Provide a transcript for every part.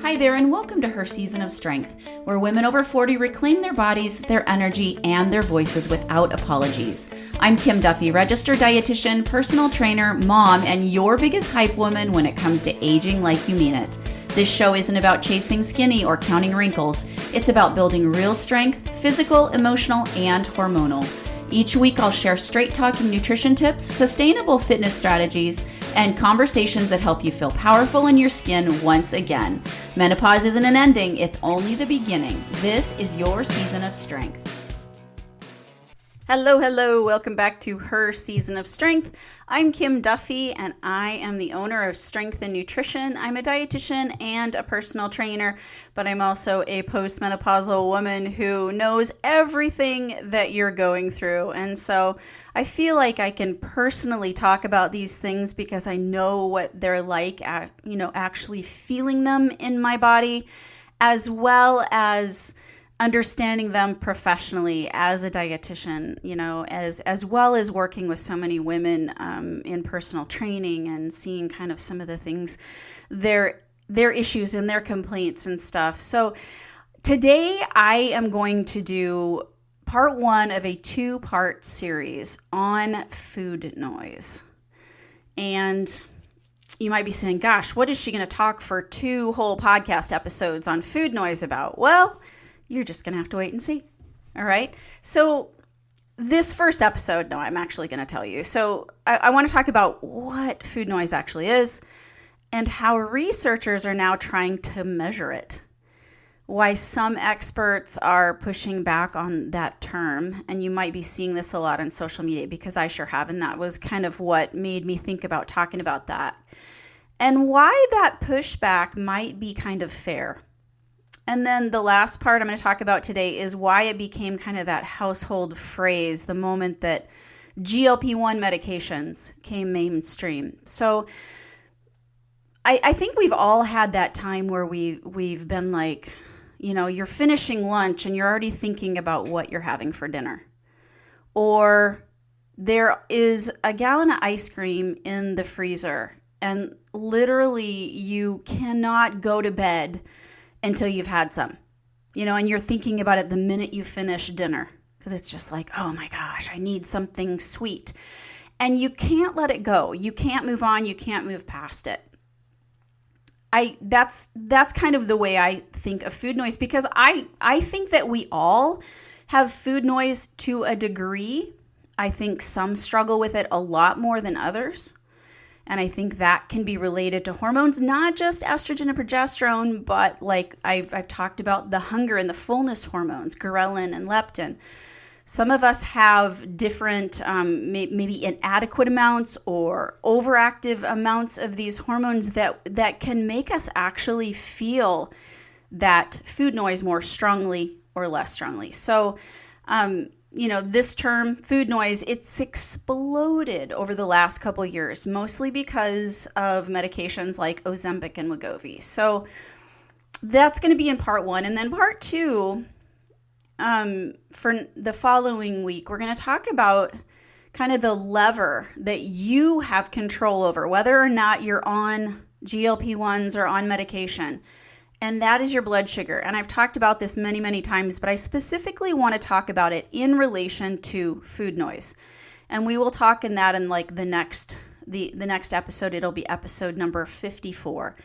Hi there, and welcome to Her Season of Strength, where women over 40 reclaim their bodies, their energy, and their voices without apologies. I'm Kim Duffy, registered dietitian, personal trainer, mom, and your biggest hype woman when it comes to aging like you mean it. This show isn't about chasing skinny or counting wrinkles. It's about building real strength, physical, emotional, and hormonal. Each week, I'll share straight-talking nutrition tips, sustainable fitness strategies, and conversations that help you feel powerful in your skin once again. Menopause isn't an ending, it's only the beginning. This is your season of strength. Hello, welcome back to Her Season of Strength. I'm Kim Duffy, and I am the owner of Strength and Nutrition. I'm a dietitian and a personal trainer, but I'm also a postmenopausal woman who knows everything that you're going through. And so I feel like I can personally talk about these things because I know what they're like, actually feeling them in my body, as well as understanding them professionally as a dietitian, as well as working with so many women in personal training and seeing kind of some of the things, their issues and their complaints and stuff. So today I am going to do part one of a 2-part series on food noise. And you might be saying, gosh, what is she going to talk for 2 whole podcast episodes on food noise about? Well, you're just going to have to wait and see. All right. So this first episode, I'm actually going to tell you. So I want to talk about what food noise actually is and how researchers are now trying to measure it. Why some experts are pushing back on that term. And you might be seeing this a lot on social media because I sure have. And that was kind of what made me think about talking about that. And why that pushback might be kind of fair. And then the last part I'm going to talk about today is why it became kind of that household phrase the moment that GLP-1 medications came mainstream. So I think we've all had that time where we've been like, you're finishing lunch and you're already thinking about what you're having for dinner. Or there is a gallon of ice cream in the freezer and literally you cannot go to bed until you've had some, and you're thinking about it the minute you finish dinner because it's just like, oh my gosh, I need something sweet. And you can't let it go. You can't move on. You can't move past it. That's kind of the way I think of food noise because I think that we all have food noise to a degree. I think some struggle with it a lot more than others. And I think that can be related to hormones, not just estrogen and progesterone, but like I've talked about the hunger and the fullness hormones, ghrelin and leptin. Some of us have different, maybe inadequate amounts or overactive amounts of these hormones that can make us actually feel that food noise more strongly or less strongly. So, this term, food noise, it's exploded over the last couple of years, mostly because of medications like Ozempic and Wegovy. So that's going to be in part 1. And then part 2, for the following week, we're going to talk about kind of the lever that you have control over, whether or not you're on GLP-1s or on medication. And that is your blood sugar. And I've talked about this many, many times, but I specifically want to talk about it in relation to food noise. And we will talk in that in like the next episode. It'll be episode number 54.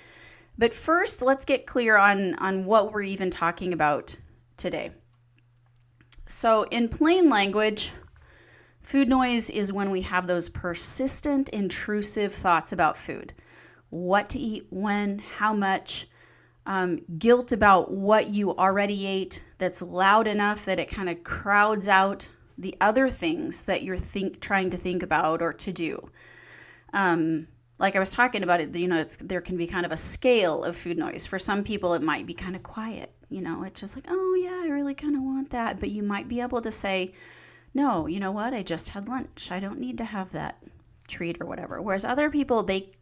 But first, let's get clear on what we're even talking about today. So in plain language, food noise is when we have those persistent, intrusive thoughts about food. What to eat, when, how much, guilt about what you already ate that's loud enough that it kind of crowds out the other things that you're trying to think about or to do. Like I was talking about it, there can be kind of a scale of food noise. For some people, it might be kind of quiet. It's just like, oh yeah, I really kind of want that. But you might be able to say, no, you know what? I just had lunch. I don't need to have that treat or whatever. Whereas other people, they,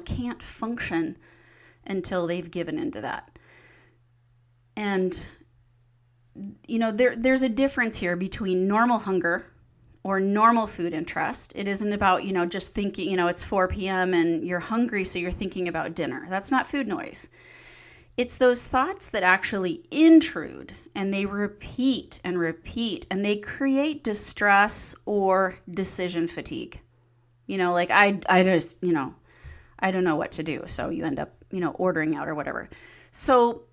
can't function until they've given into that. And, there's a difference here between normal hunger or normal food interest. It isn't about, just thinking, it's 4 p.m. and you're hungry, so you're thinking about dinner. That's not food noise. It's those thoughts that actually intrude and they repeat and repeat and they create distress or decision fatigue. Like I just, I don't know what to do. So you end up, ordering out or whatever. So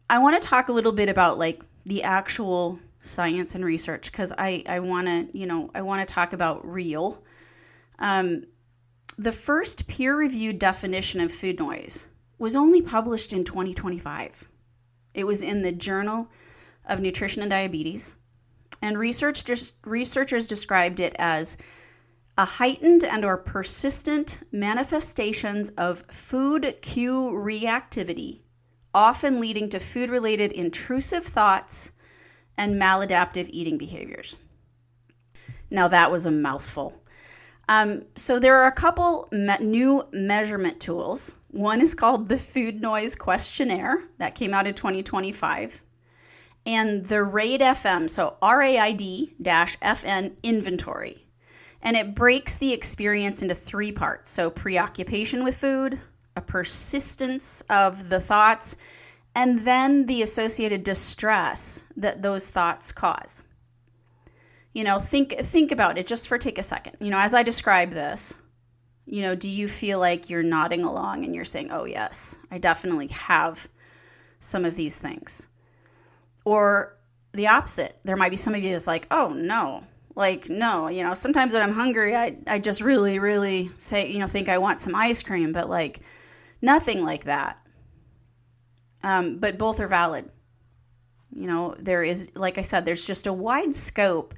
I want to talk a little bit about like the actual science and research because I want to talk about real. The first peer-reviewed definition of food noise was only published in 2025. It was in the Journal of Nutrition and Diabetes, and researchers described it as a heightened and or persistent manifestations of food cue reactivity, often leading to food-related intrusive thoughts and maladaptive eating behaviors. Now that was a mouthful. So there are a couple new measurement tools. One is called the Food Noise Questionnaire that came out in 2025, and the RAID-FM, so RAID-FN inventory. And it breaks the experience into 3 parts. So preoccupation with food, a persistence of the thoughts, and then the associated distress that those thoughts cause. Think about it just take a second. As I describe this, do you feel like you're nodding along and you're saying, oh yes, I definitely have some of these things? Or the opposite. There might be some of you that's like, oh no, no, sometimes when I'm hungry, I just really, really say, think I want some ice cream, but like nothing like that. But both are valid. There is, like I said, there's just a wide scope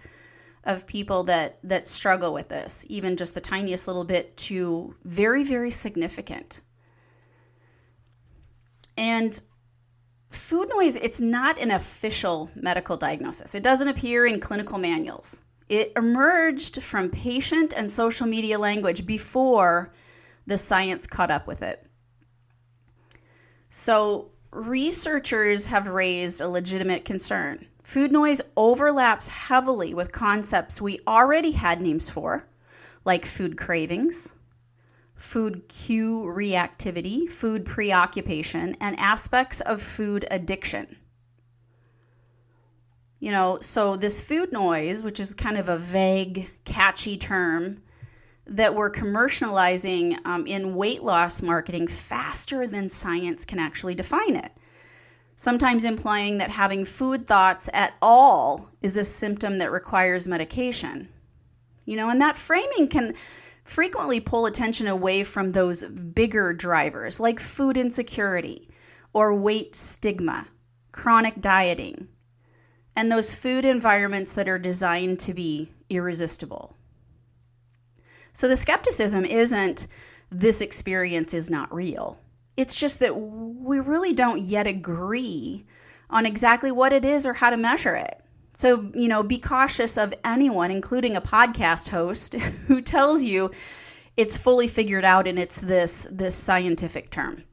of people that struggle with this, even just the tiniest little bit to very, very significant. And food noise, it's not an official medical diagnosis. It doesn't appear in clinical manuals. It emerged from patient and social media language before the science caught up with it. So researchers have raised a legitimate concern. Food noise overlaps heavily with concepts we already had names for, like food cravings, food cue reactivity, food preoccupation, and aspects of food addiction. So this food noise, which is kind of a vague, catchy term that we're commercializing in weight loss marketing faster than science can actually define it. Sometimes implying that having food thoughts at all is a symptom that requires medication. And that framing can frequently pull attention away from those bigger drivers like food insecurity or weight stigma, chronic dieting, and those food environments that are designed to be irresistible. So the skepticism isn't this experience is not real. It's just that we really don't yet agree on exactly what it is or how to measure it. So, be cautious of anyone, including a podcast host, who tells you it's fully figured out and it's this scientific term.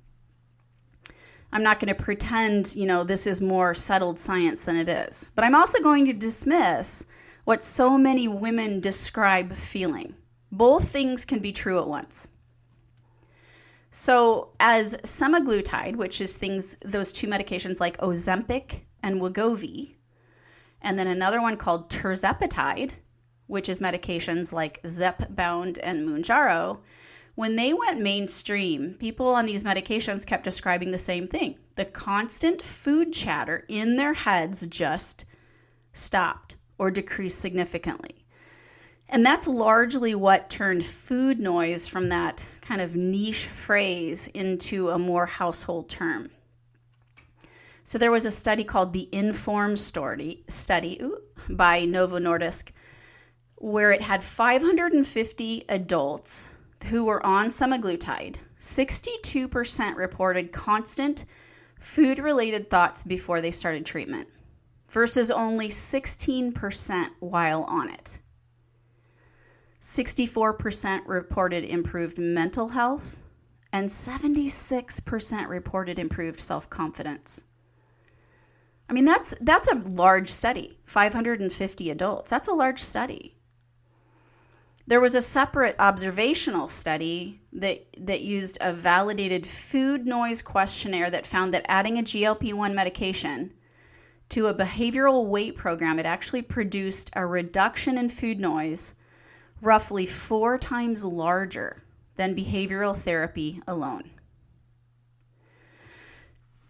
I'm not going to pretend, this is more settled science than it is. But I'm also going to dismiss what so many women describe feeling. Both things can be true at once. So as semaglutide, which is those 2 medications like Ozempic and Wegovy, and then another one called tirzepatide, which is medications like Zepbound and Mounjaro, when they went mainstream, people on these medications kept describing the same thing. The constant food chatter in their heads just stopped or decreased significantly. And that's largely what turned food noise from that kind of niche phrase into a more household term. So there was a study called the INFORM study by Novo Nordisk, where it had 550 adults who were on semaglutide. 62% reported constant food-related thoughts before they started treatment, versus only 16% while on it. 64% reported improved mental health, and 76% reported improved self-confidence. I mean, that's a large study, 550 adults. That's a large study. There was a separate observational study that used a validated food noise questionnaire that found that adding a GLP-1 medication to a behavioral weight program, it actually produced a reduction in food noise roughly 4 times larger than behavioral therapy alone.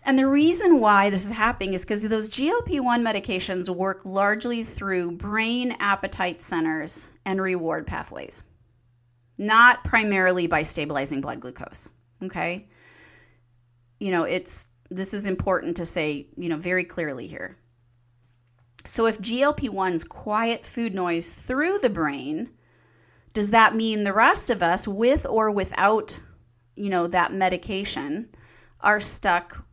And the reason why this is happening is because those GLP-1 medications work largely through brain appetite centers and reward pathways, not primarily by stabilizing blood glucose, okay? This is important to say, very clearly here. So if GLP-1s quiet food noise through the brain, does that mean the rest of us, with or without, that medication, are stuck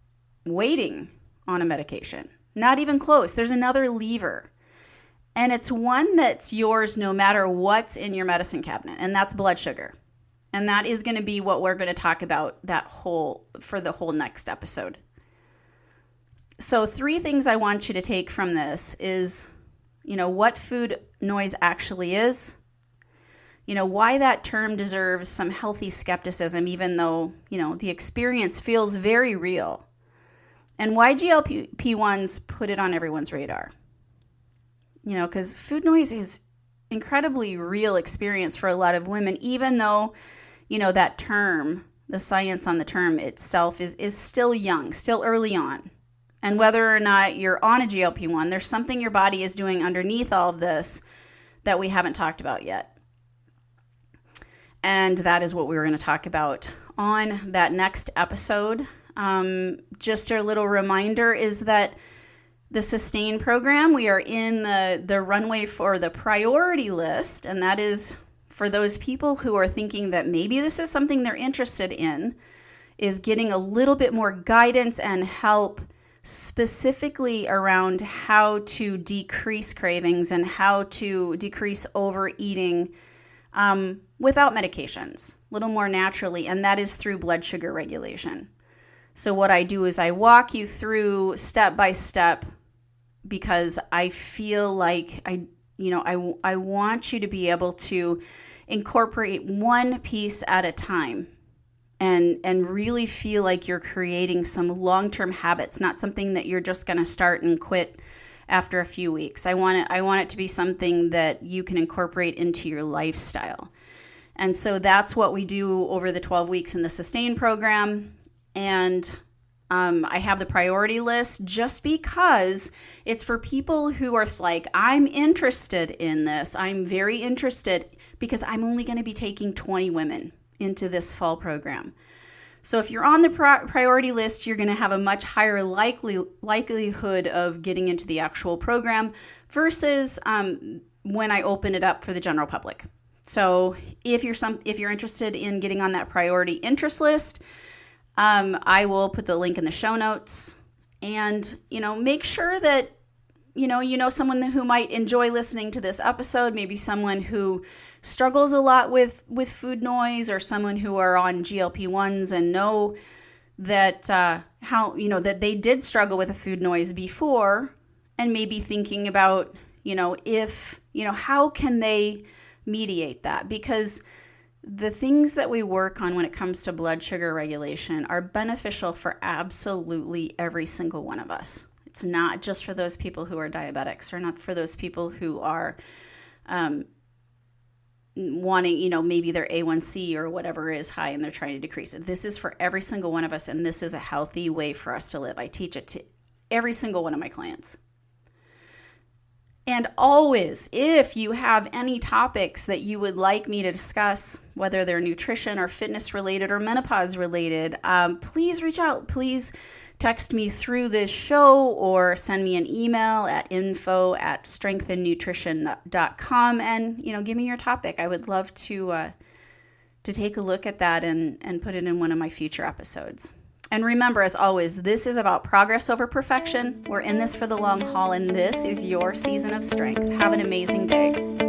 waiting on a medication? Not even close. There's another lever. And it's one that's yours no matter what's in your medicine cabinet, and that's blood sugar. And that is going to be what we're going to talk about for the whole next episode. So 3 things I want you to take from this is, what food noise actually is, why that term deserves some healthy skepticism, even though, the experience feels very real, and why GLP-1s put it on everyone's radar. Because food noise is incredibly real experience for a lot of women, even though, that term, the science on the term itself is still young, still early on. And whether or not you're on a GLP-1, there's something your body is doing underneath all of this that we haven't talked about yet. And that is what we're going to talk about on that next episode. Just a little reminder is that the Sustain program, we are in the runway for the priority list, and that is for those people who are thinking that maybe this is something they're interested in, is getting a little bit more guidance and help specifically around how to decrease cravings and how to decrease overeating without medications, a little more naturally, and that is through blood sugar regulation. So what I do is I walk you through step by step, because I feel like I want you to be able to incorporate one piece at a time and really feel like you're creating some long-term habits, not something that you're just going to start and quit after a few weeks. I want it to be something that you can incorporate into your lifestyle. And so that's what we do over the 12 weeks in the Sustain program. And I have the priority list just because it's for people who are like, I'm interested in this. I'm very interested because I'm only going to be taking 20 women into this fall program. So if you're on the priority list, you're going to have a much higher likelihood of getting into the actual program versus when I open it up for the general public. So if you're interested in getting on that priority interest list, I will put the link in the show notes, and, make sure that, someone who might enjoy listening to this episode, maybe someone who struggles a lot with food noise, or someone who are on GLP-1s and know that, that they did struggle with a food noise before, and maybe thinking about, how can they mediate that? Because the things that we work on when it comes to blood sugar regulation are beneficial for absolutely every single one of us. It's not just for those people who are diabetics, or not for those people who are wanting, maybe their A1C or whatever is high and they're trying to decrease it. This is for every single one of us, and this is a healthy way for us to live. I teach it to every single one of my clients. And always, if you have any topics that you would like me to discuss, whether they're nutrition or fitness related or menopause related, please reach out. Please text me through this show or send me an email at info@strengthandnutrition.com and, give me your topic. I would love to take a look at that and put it in one of my future episodes. And remember, as always, this is about progress over perfection. We're in this for the long haul, and this is your season of strength. Have an amazing day.